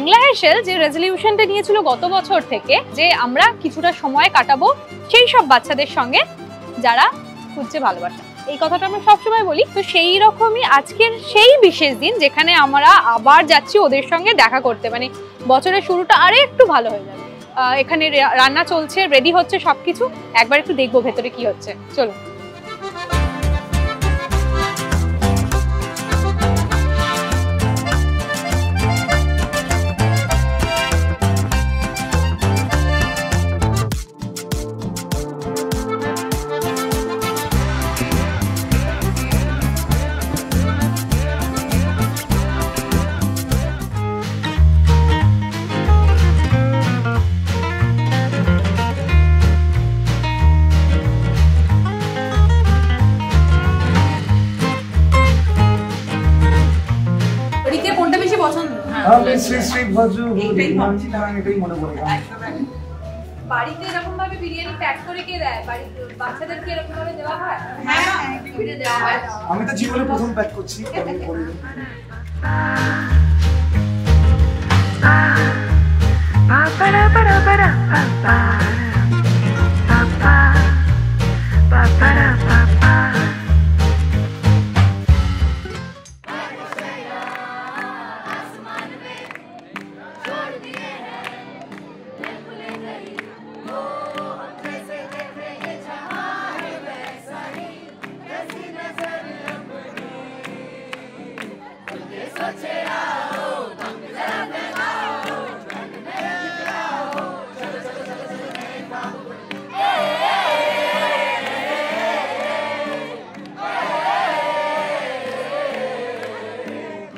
হ্যাংলা হেসেল যে রেজলিউশনটা নিয়েছিল গত বছর থেকে যে আমরা কিছুটা সময় কাটাবো সেই সব বাচ্চাদের সঙ্গে যারা খুঁজছে ভালোবাসা, এই কথাটা আমরা সবসময় বলি। তো সেই রকমই আজকের সেই বিশেষ দিন যেখানে আমরা আবার যাচ্ছি ওদের সঙ্গে দেখা করতে, মানে বছরের শুরুটা আরে একটু ভালো হয়ে যাবে। এখানে রান্না চলছে, রেডি হচ্ছে সবকিছু, একবার একটু দেখবো ভেতরে কি হচ্ছে, চলো। বাড়িতে এরকম ভাবে বিরিয়ানি প্যাক করে কে দেয়? বাচ্চাদের কি এরকম ভাবে দেওয়া হয়? হ্যাঁ, দেওয়া হয়। আমি তো জীবনে প্রথম প্যাক করছি।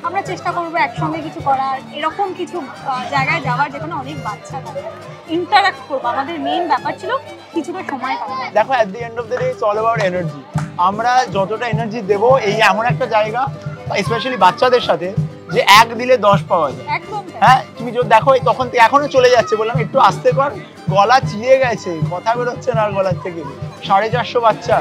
আমরা চেষ্টা করবো একসঙ্গে কিছু করার, এরকম কিছু জায়গায় যাওয়ার যেখানে অনেক বাচ্চা থাকে, ইন্টারঅ্যাক্ট করবো। আমাদের মেইন ব্যাপার ছিল কিছুটা সময় কাটানো। দেখো, at the end of the day it's all about energy. আমরা যতটা এনার্জি দেবো, এই এমন একটা জায়গা স্পেশালি বাচ্চাদের সাথে যে 1 দিলে 10 পাওয়া যায়। একদম। হ্যাঁ, তুমি যদি দেখো তখন এখনো চলে যাচ্ছে, বললাম একটু আস্তে কর, গলা চিয়ে গেছে, কথা বেরোচ্ছে না আর গলার থেকে। 450 বাচ্চা।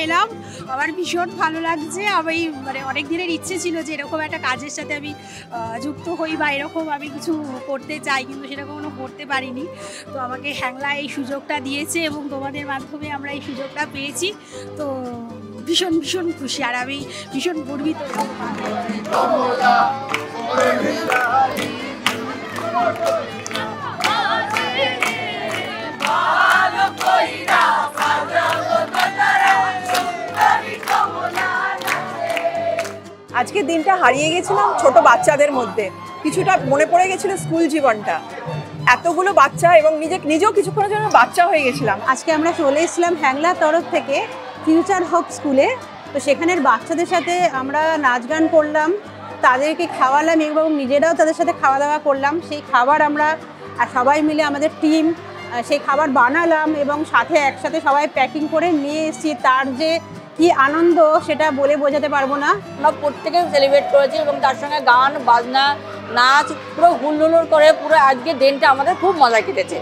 এলাম, আমার ভীষণ ভালো লাগছে। আমি মানে অনেক দিনের ইচ্ছে ছিল যে এরকম একটা কাজের সাথে আমি যুক্ত হই বা এরকম আমি কিছু করতে চাই, কিন্তু সেটা কখনো করতে পারিনি। তো আমাকে হ্যাংলা এই সুযোগটা দিয়েছে এবং তোমাদের মাধ্যমে আমরা এই সুযোগটা পেয়েছি। তো ভীষণ ভীষণ খুশি আর আমি ভীষণ গর্বিত। আজকের দিনটা হারিয়ে গেছিলাম ছোট বাচ্চাদের মধ্যে, কিছুটা মনে পড়ে গেছিল স্কুল জীবনটা, এতগুলো বাচ্চা, এবং নিজেও কিছুক্ষণের জন্য বাচ্চা হয়ে গেছিলাম। আজকে আমরা চলে এসেছিলাম হ্যাংলার তরফ থেকে ফিউচার হোপ স্কুলে। তো সেখানের বাচ্চাদের সাথে আমরা নাচ গান করলাম, তাদেরকে খাওয়ালাম এবং নিজেরাও তাদের সাথে খাওয়া দাওয়া করলাম। সেই খাবার আমরা সবাই মিলে আমাদের টিম সেই খাবার বানালাম এবং সাথে একসাথে সবাই প্যাকিং করে নিয়ে এসেছি। তার যে কি আনন্দ সেটা বলে বোঝাতে পারবো না। আমরা প্রত্যেকে সেলিব্রেট করেছি এবং তার সঙ্গে গান বাজনা নাচ পুরো হুল্লোড় করে পুরো আজকের দিনটা আমাদের খুব মজা কেটেছে।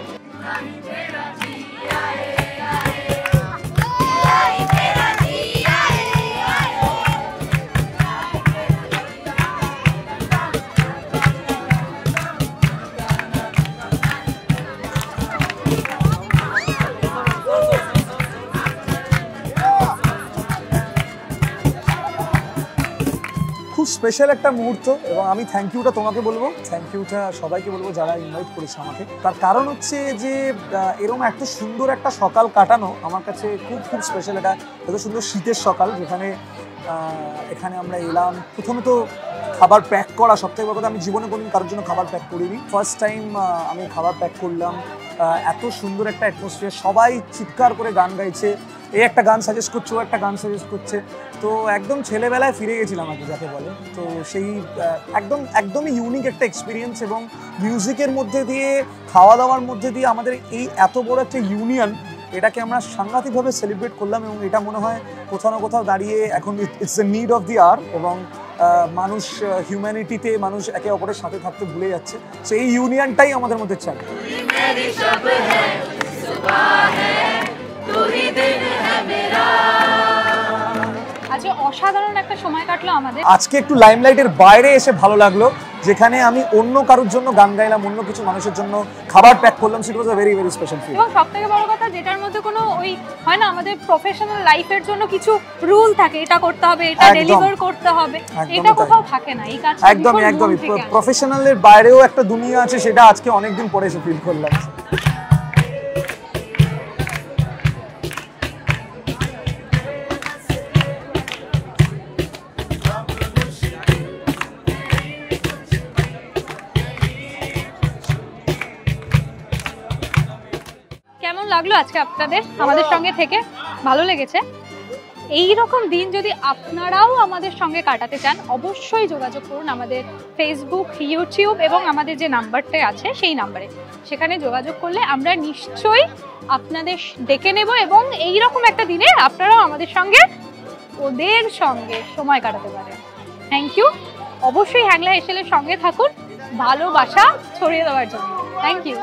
খুব স্পেশাল একটা মুহূর্ত এবং আমি থ্যাংক ইউটা তোমাকে বলবো, থ্যাংক ইউটা সবাইকে বলবো যারা ইনভাইট করেছে আমাকে। তার কারণ হচ্ছে যে এরকম এত সুন্দর একটা সকাল কাটানো আমার কাছে খুব খুব স্পেশাল। এটা এত সুন্দর শীতের সকাল যেখানে এখানে আমরা এলাম। প্রথমে তো খাবার প্যাক করা, সবথেকে বড় কথা আমি জীবনে কোনোদিন কারোর জন্য খাবার প্যাক করিনি, ফার্স্ট টাইম আমি খাবার প্যাক করলাম। এত সুন্দর একটা অ্যাটমসফিয়ার, সবাই চিৎকার করে গান গাইছে, এই একটা গান সাজেস্ট করছে, ও একটা গান সাজেস্ট করছে। তো একদম ছেলেবেলায় ফিরে গেছিলাম আর কি যাকে বলে। তো সেই একদমই ইউনিক একটা এক্সপিরিয়েন্স, এবং মিউজিকের মধ্যে দিয়ে, খাওয়া দাওয়ার মধ্যে দিয়ে আমাদের এই এত বড় একটা ইউনিয়ন, এটাকে আমরা সাংঘাতিকভাবে সেলিব্রেট করলাম। এবং এটা মনে হয় কোথাও না কোথাও দাঁড়িয়ে এখন it's a need of the hour, এবং মানুষ হিউম্যানিটিতে মানুষ একে অপরের সাথে থাকতে ভুলে যাচ্ছে। সো এই ইউনিয়নটাই আমাদের মধ্যে চাই। আজকে অসাধারণ একটা সময় কাটলো আমাদের। আজকে একটু লাইমলাইটের বাইরে এসে ভালো লাগলো, যেখানে আমি অন্য কারোর জন্য গান গাইলাম, অন্য কিছু মানুষের জন্য খাবার প্যাক করলাম। সেটা was a very very special feel. এবং সবথেকে বড় কথা, যেটার মধ্যে কোনো ওই হয় না, আমাদের প্রফেশনাল লাইফের জন্য কিছু রুল থাকে, এটা করতে হবে, এটা ডেলিভার করতে হবে, এটা কোথাও থাকে না। এই কাজটা একদমই প্রফেশনালের বাইরেও একটা দুনিয়া আছে, সেটা আজকে অনেকদিন পরে এসে ফিল করলাম। কেমন লাগলো আজকে আপনাদের আমাদের সঙ্গে থেকে? ভালো লেগেছে? এই রকম দিন যদি আপনারাও আমাদের সঙ্গে কাটাতে চান, অবশ্যই যোগাযোগ করুন আমাদের ফেসবুক, ইউটিউব এবং আমাদের যে নাম্বারটা আছে সেই নাম্বারে। সেখানে যোগাযোগ করলে আমরা নিশ্চয়ই আপনাদের ডেকে নেব, এবং এই রকম একটা দিনে আপনারাও আমাদের সঙ্গে, ওদের সঙ্গে সময় কাটাতে পারেন। Thank you. অবশ্যই হ্যাংলা হেসেলের সঙ্গে থাকুন ভালোবাসা ছড়িয়ে দেওয়ার জন্য। Thank you.